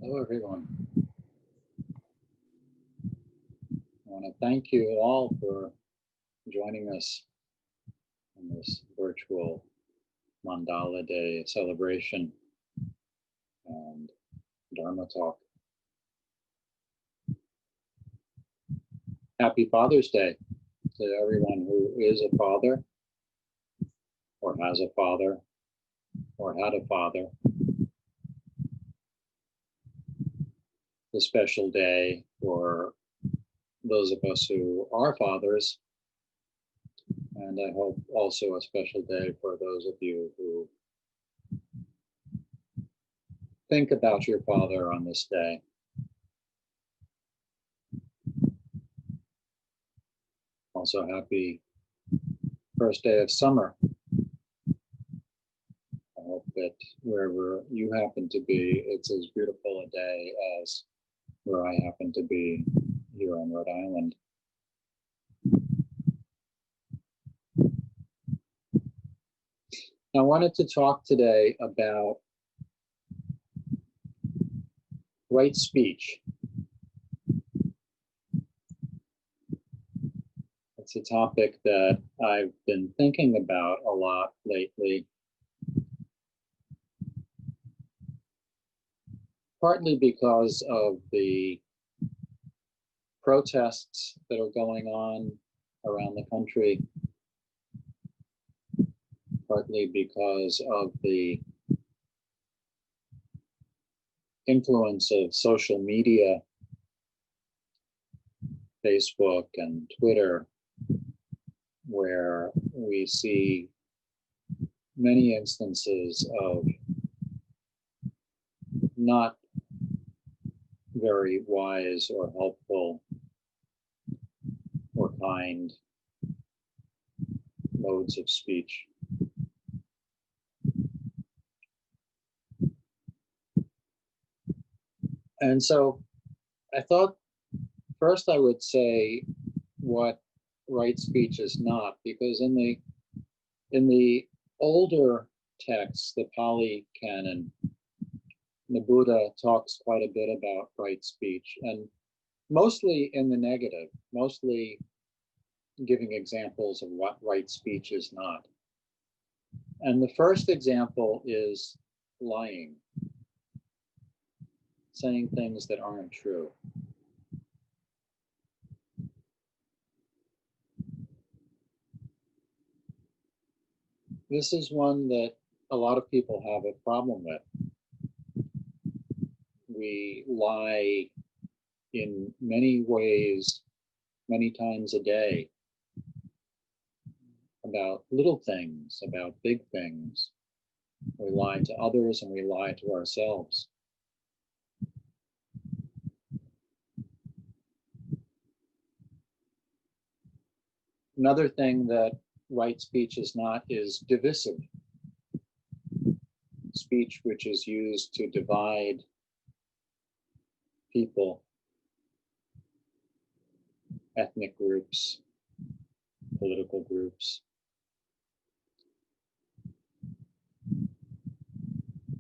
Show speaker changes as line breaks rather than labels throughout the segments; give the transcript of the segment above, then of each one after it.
Hello, everyone. I want to thank you all for joining us in this virtual Mandala Day celebration and Dharma talk. Happy Father's Day to everyone who is a father or has a father or had a father. A special day for those of us who are fathers, and I hope also a special day for those of you who think about your father on this day. Also, happy first day of summer. I hope that wherever you happen to be, it's as beautiful a day as where I happen to be here on Rhode Island. I wanted to talk today about right speech. It's a topic that I've been thinking about a lot lately, partly because of the protests that are going on around the country, partly because of the influence of social media, Facebook and Twitter, where we see many instances of not very wise or helpful or kind modes of speech. And so I thought first I would say what right speech is not, because in the older texts, the Pali Canon, the Buddha talks quite a bit about right speech, and mostly in the negative, mostly giving examples of what right speech is not. And the first example is lying, saying things that aren't true. This is one that a lot of people have a problem with. We lie in many ways, many times a day, about little things, about big things. We lie to others and we lie to ourselves. Another thing that right speech is not is divisive. Speech which is used to divide people, ethnic groups, political groups.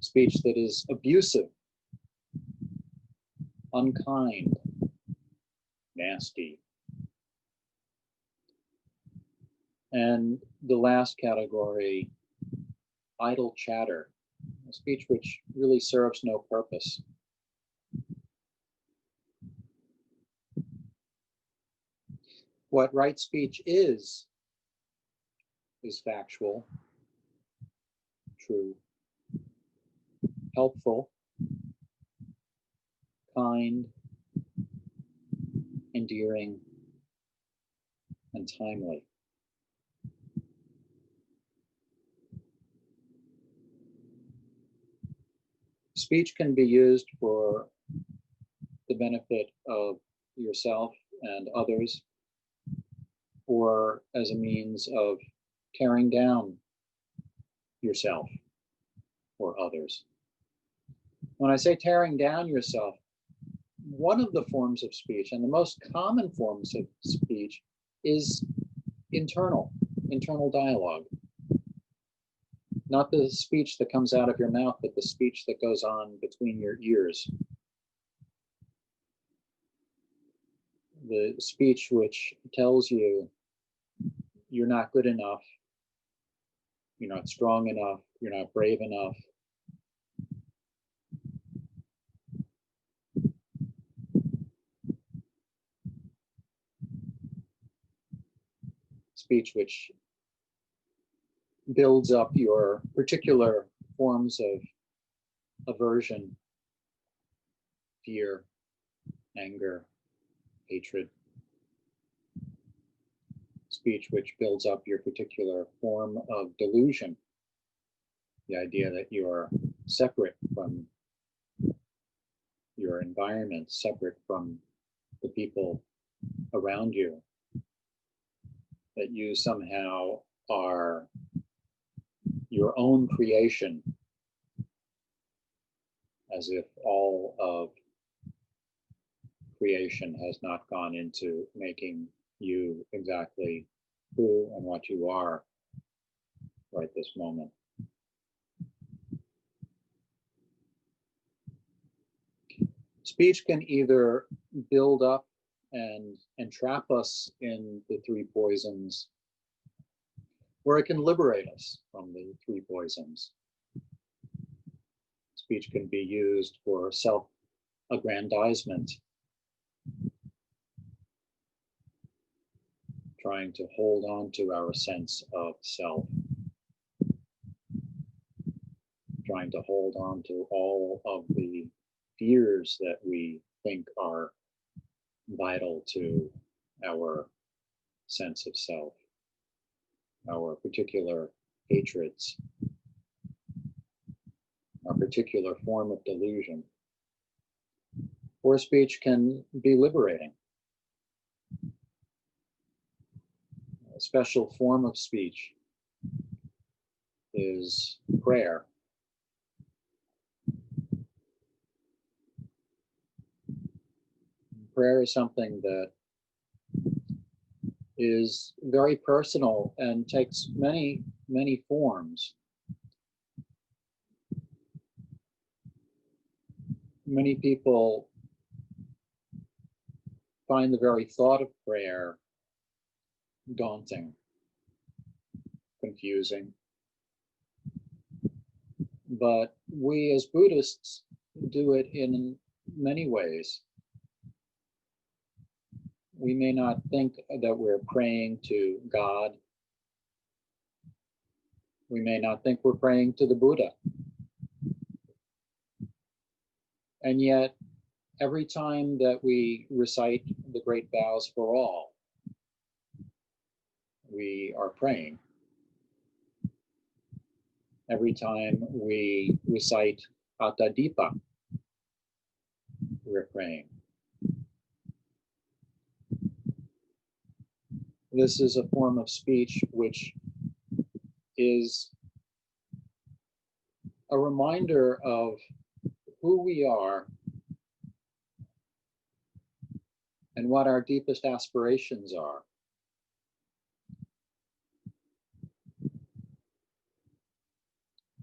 Speech that is abusive, unkind, nasty. And the last category, idle chatter, a speech which really serves no purpose. What right speech is factual, true, helpful, kind, endearing, and timely. Speech can be used for the benefit of yourself and others, or as a means of tearing down yourself or others. When I say tearing down yourself, one of the forms of speech, and the most common forms of speech, is internal dialogue. Not the speech that comes out of your mouth, but the speech that goes on between your ears. the speech which tells you you're not good enough, you're not strong enough, you're not brave enough. Speech which builds up your particular forms of aversion, fear, anger, hatred. Speech which builds up your particular form of delusion, the idea that you are separate from your environment, separate from the people around you, that you somehow are your own creation, as if all of creation has not gone into making you exactly who and what you are right this moment. Speech can either build up and entrap us in the three poisons, or it can liberate us from the three poisons. Speech can be used for self-aggrandizement, trying to hold on to our sense of self, trying to hold on to all of the fears that we think are vital to our sense of self, our particular hatreds, our particular form of delusion. Or speech can be liberating. A special form of speech is prayer. Prayer is something that is very personal and takes many, many forms. Many people find the very thought of prayer daunting, confusing. But we as Buddhists do it in many ways. We may not think that we're praying to God. We may not think we're praying to the Buddha. And yet, every time that we recite the great vows for all, we are praying. Every time we recite Atadipa, we're praying. This is a form of speech which is a reminder of who we are and what our deepest aspirations are.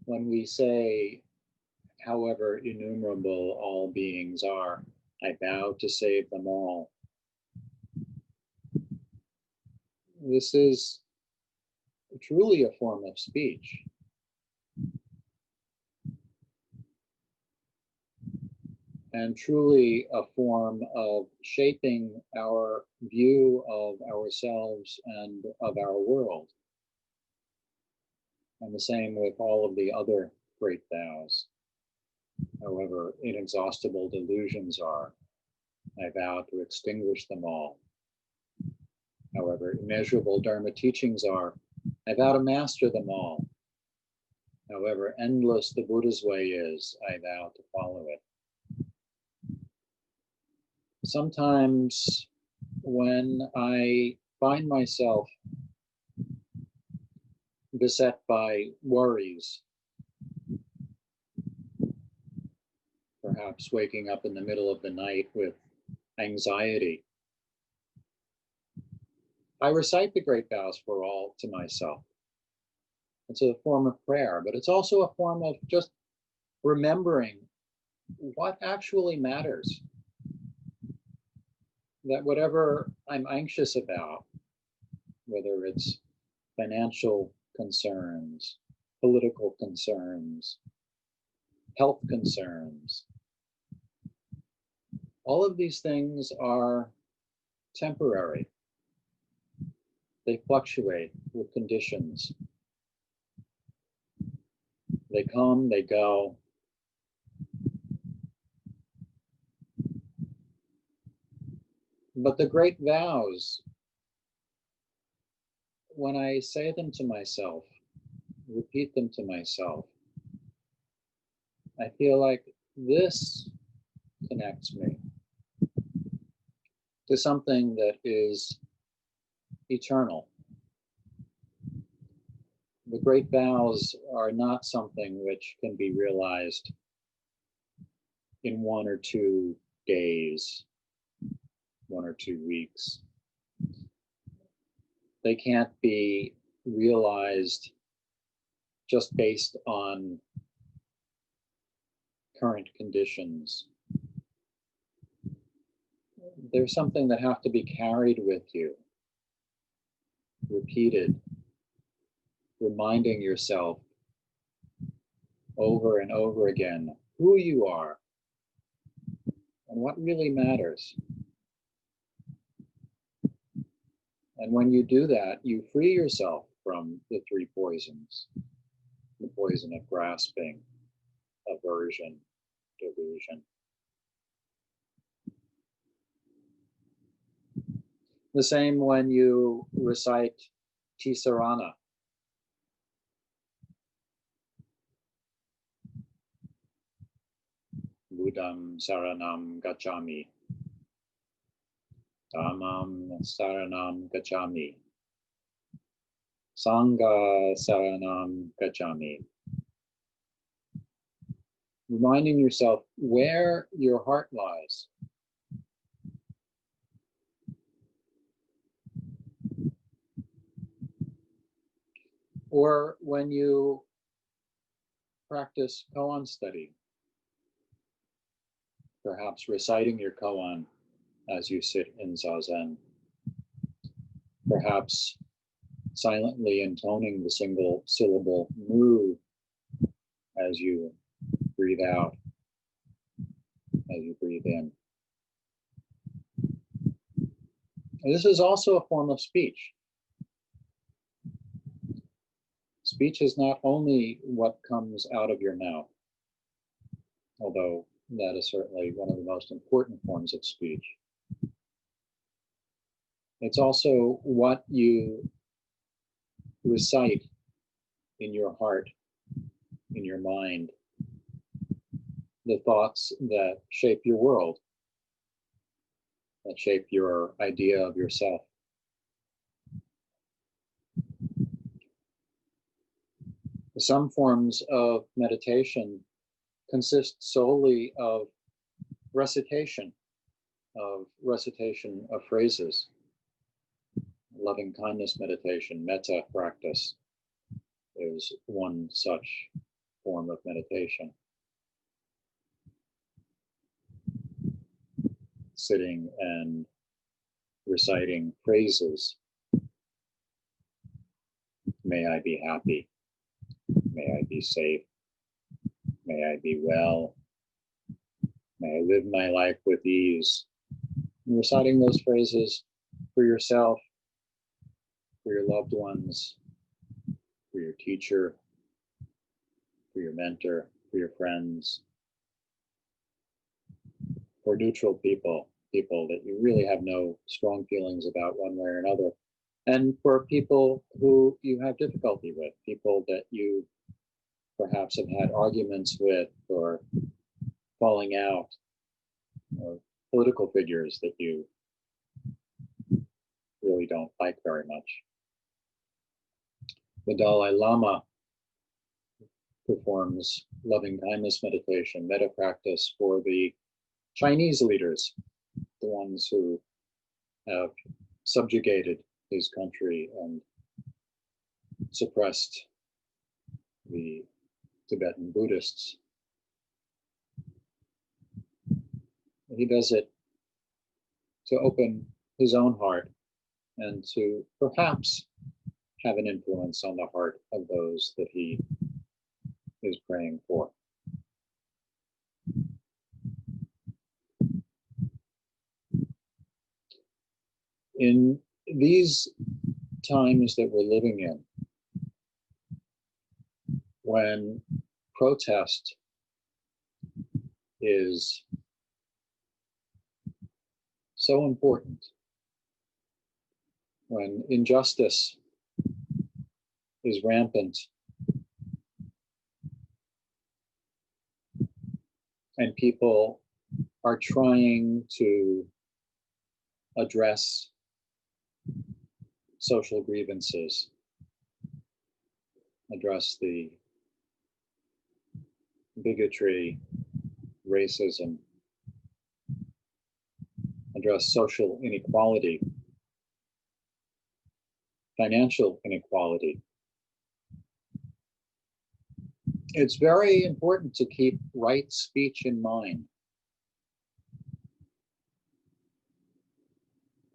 When we say, however innumerable all beings are, I vow to save them all. This is truly a form of speech. And truly a form of shaping our view of ourselves and of our world. And the same with all of the other great vows. However inexhaustible delusions are, I vow to extinguish them all. However immeasurable Dharma teachings are, I vow to master them all. However endless the Buddha's way is, I vow to follow it. Sometimes when I find myself beset by worries, perhaps waking up in the middle of the night with anxiety, I recite the great vows for all to myself. It's a form of prayer, but it's also a form of just remembering what actually matters. that whatever I'm anxious about, whether it's financial concerns, political concerns, health concerns, all of these things are temporary. They fluctuate with conditions. They come, they go. But the great vows, when I say them to myself, repeat them to myself, I feel like this connects me to something that is eternal. The great vows are not something which can be realized in 1 or 2 days, 1 or 2 weeks. They can't be realized just based on current conditions. There's something that have to be carried with you, repeated, reminding yourself over and over again who you are and what really matters. And when you do that, you free yourself from the 3 poisons, the poison of grasping, aversion, delusion. The same when you recite Tisarana. Buddham Saranam Gacchami. Dhammam Saranam Gacchami. Sangha Saranam Gacchami. Reminding yourself where your heart lies. Or when you practice koan study, perhaps reciting your koan as you sit in zazen, perhaps silently intoning the single syllable mu as you breathe out, as you breathe in. And this is also a form of speech. Speech is not only what comes out of your mouth, although that is certainly one of the most important forms of speech. It's also what you recite in your heart, in your mind, the thoughts that shape your world, that shape your idea of yourself. Some forms of meditation consist solely of recitation of phrases. Loving kindness meditation, metta practice, is one such form of meditation. Sitting and reciting phrases. May I be happy. May I be safe. May I be well. May I live my life with ease. And reciting those phrases for yourself, for your loved ones, for your teacher, for your mentor, for your friends, for neutral people, people that you really have no strong feelings about one way or another, and for people who you have difficulty with, people that you perhaps have had arguments with or falling out, or political figures that you really don't like very much. The Dalai Lama performs loving kindness meditation, metta practice for the Chinese leaders, the ones who have subjugated his country and suppressed the Tibetan Buddhists. He does it to open his own heart and to perhaps have an influence on the heart of those that he is praying for. In these times that we're living in, when protest is so important, when injustice is rampant, and people are trying to address social grievances, address the bigotry, racism, address social inequality, financial inequality. It's very important to keep right speech in mind.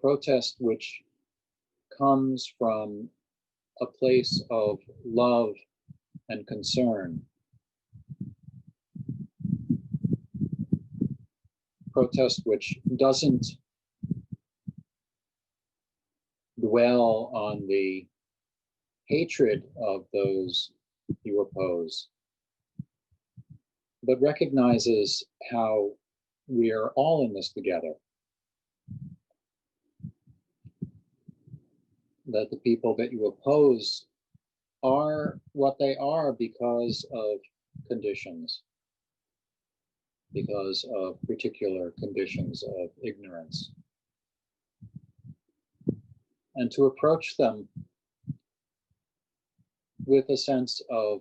Protest which comes from a place of love and concern. Protest which doesn't dwell on the hatred of those you oppose, but recognizes how we are all in this together. That the people that you oppose are what they are because of conditions, because of particular conditions of ignorance. And to approach them with a sense of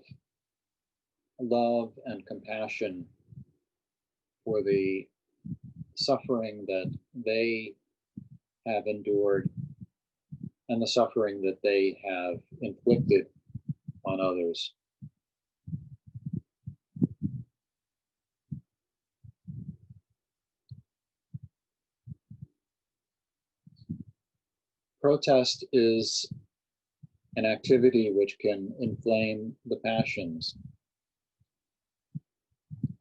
love and compassion for the suffering that they have endured and the suffering that they have inflicted on others. Protest is an activity which can inflame the passions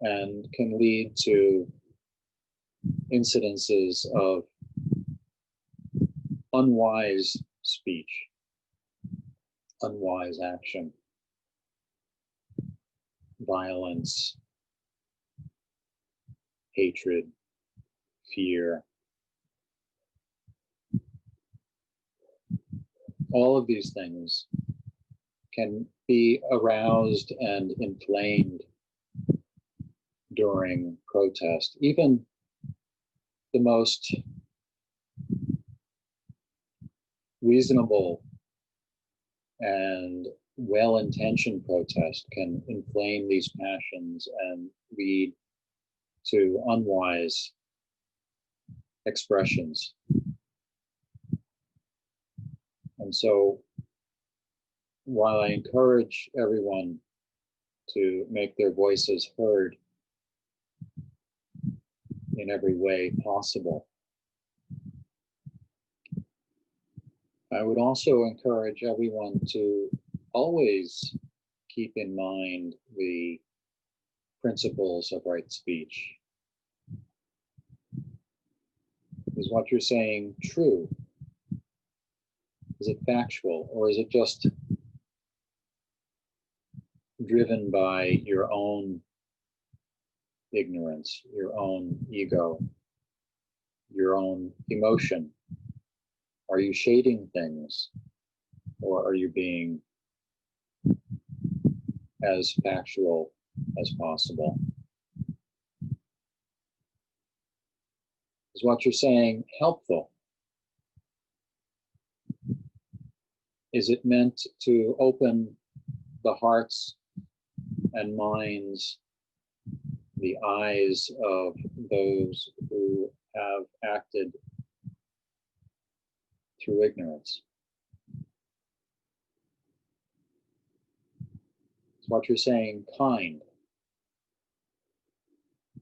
and can lead to incidences of unwise speech, unwise action, violence, hatred, fear. All of these things can be aroused and inflamed during protest. Even the most reasonable and well-intentioned protest can inflame these passions and lead to unwise expressions. And so, while I encourage everyone to make their voices heard in every way possible, I would also encourage everyone to always keep in mind the principles of right speech. Is what you're saying true? Is it factual, or is it just driven by your own ignorance, your own ego, your own emotion? Are you shading things, or are you being as factual as possible? Is what you're saying helpful? Is it meant to open the hearts and minds, the eyes of those who have acted through ignorance? Is what you're saying kind?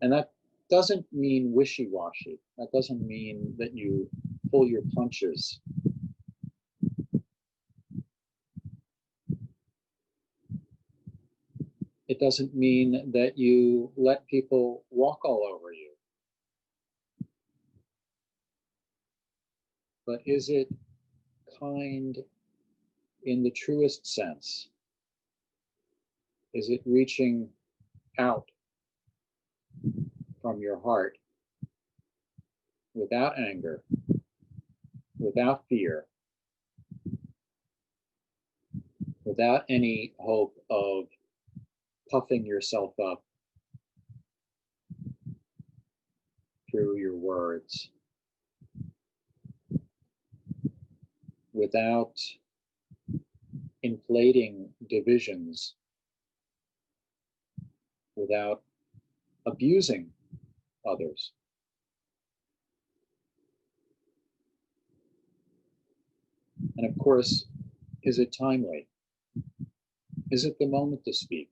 And that doesn't mean wishy-washy. That doesn't mean that you pull your punches. It doesn't mean that you let people walk all over you. But is it kind in the truest sense? Is it reaching out from your heart without anger, without fear, without any hope of puffing yourself up through your words, without inflating divisions, without abusing others? And of course, is it timely? Is it the moment to speak?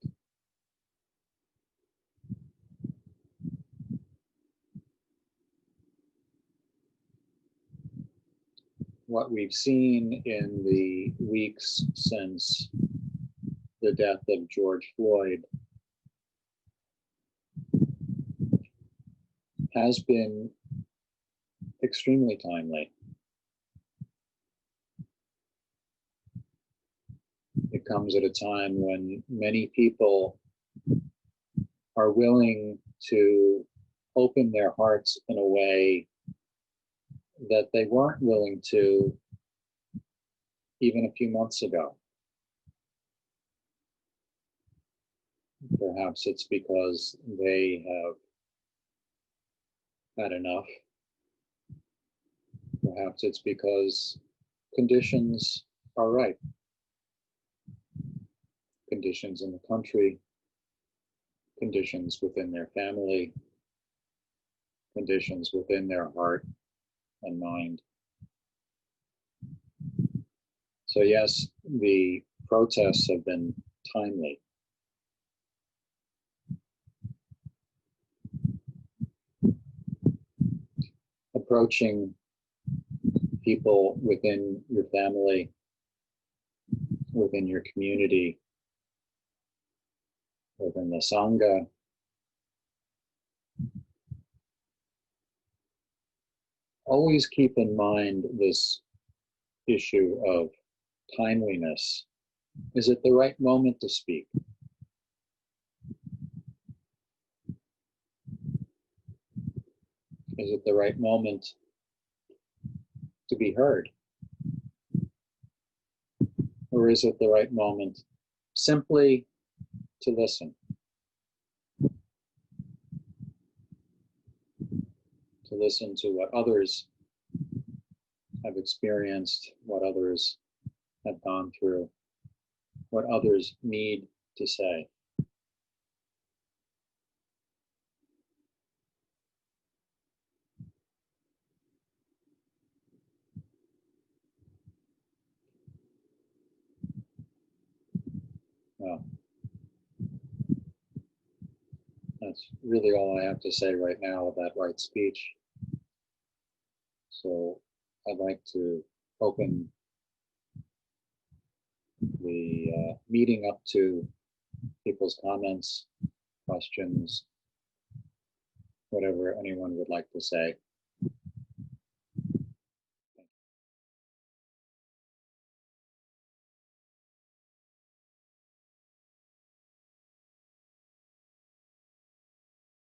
What we've seen in the weeks since the death of George Floyd has been extremely timely. It comes at a time when many people are willing to open their hearts in a way that they weren't willing to even a few months ago. Perhaps it's because they have had enough. Perhaps it's because conditions are right. Conditions in the country, conditions within their family, conditions within their heart and mind. So yes, the protests have been timely. Approaching people within your family, within your community, within the Sangha, always keep in mind this issue of timeliness. Is it the right moment to speak? Is it the right moment to be heard? Or is it the right moment simply to listen? To listen to what others have experienced, what others have gone through, what others need to say. Well, that's really all I have to say right now about right speech. So I'd like to open the meeting up to people's comments, questions, whatever anyone would like to say.